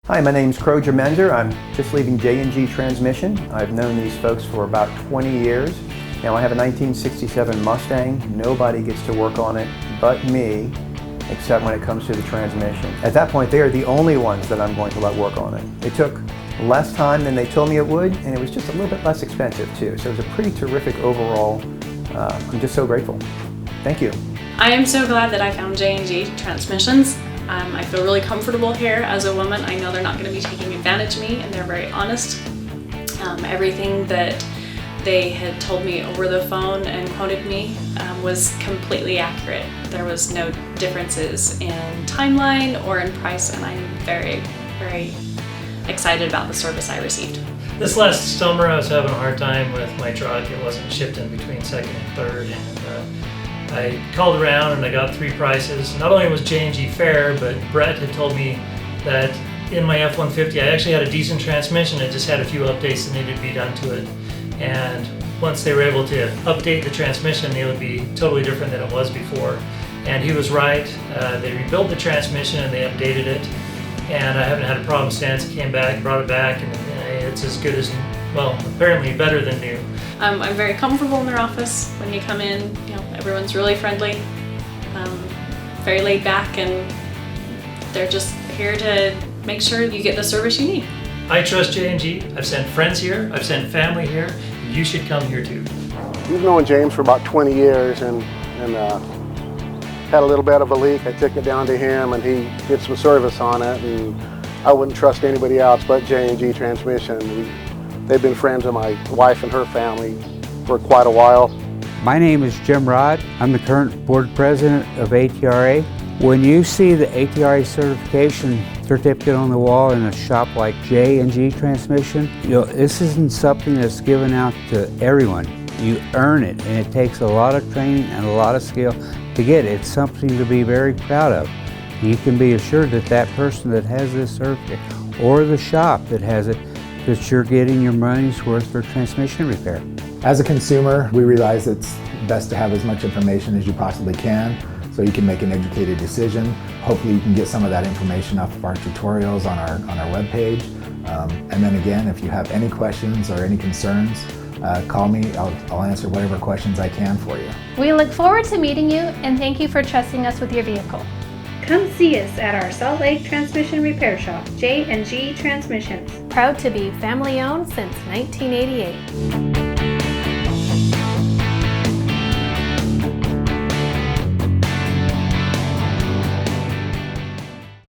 Hi, my name's Croger Menzer. I'm just leaving J&G Transmission. I've known these folks for about 20 years. Now I have a 1967 Mustang. Nobody gets to work on it but me, except when it comes to the transmission. At that point, they are the only ones that I'm going to let work on it. It took less time than they told me it would, and it was just a little bit less expensive too. So it was a pretty terrific overall. I'm just so grateful. Thank you. I am so glad that I found J&G Transmissions. I feel really comfortable here as a woman. I know they're not going to be taking advantage of me, and they're very honest. Everything that they had told me over the phone and quoted me was completely accurate. There was no differences in timeline or in price, and I'm very, very excited about the service I received. This last summer I was having a hard time with my truck. It wasn't shifting between second and third, and I called around and I got 3 prices. Not only was J&G fair, but Brett had told me that in my F-150 I actually had a decent transmission. It just had a few updates that needed to be done to it. And once they were able to update the transmission, it would be totally different than it was before. And he was right. They rebuilt the transmission and they updated it. And I haven't had a problem since. Came back, brought it back, and it's as good as, well, apparently better than new. I'm very comfortable in their office. When you come in, everyone's really friendly, very laid back, and they're just here to make sure you get the service you need. I trust J&G. I've sent friends here. I've sent family here. You should come here too. We've known James for about 20 years and had a little bit of a leak. I took it down to him and he did some service on it, and I wouldn't trust anybody else but J&G Transmission. They've been friends of my wife and her family for quite a while. My name is Jim Rod. I'm the current board president of ATRA. When you see the ATRA certification certificate on the wall in a shop like J&G Transmission, this isn't something that's given out to everyone. You earn it, and it takes a lot of training and a lot of skill to get it. It's something to be very proud of. You can be assured that that person that has this certificate, or the shop that has it, that you're getting your money's worth for transmission repair. As a consumer, we realize it's best to have as much information as you possibly can so you can make an educated decision. Hopefully you can get some of that information off of our tutorials on our webpage. And then again, if you have any questions or any concerns, call me. I'll answer whatever questions I can for you. We look forward to meeting you, and thank you for trusting us with your vehicle. Come see us at our Salt Lake Transmission Repair Shop, J&G Transmissions. Proud to be family owned since 1988.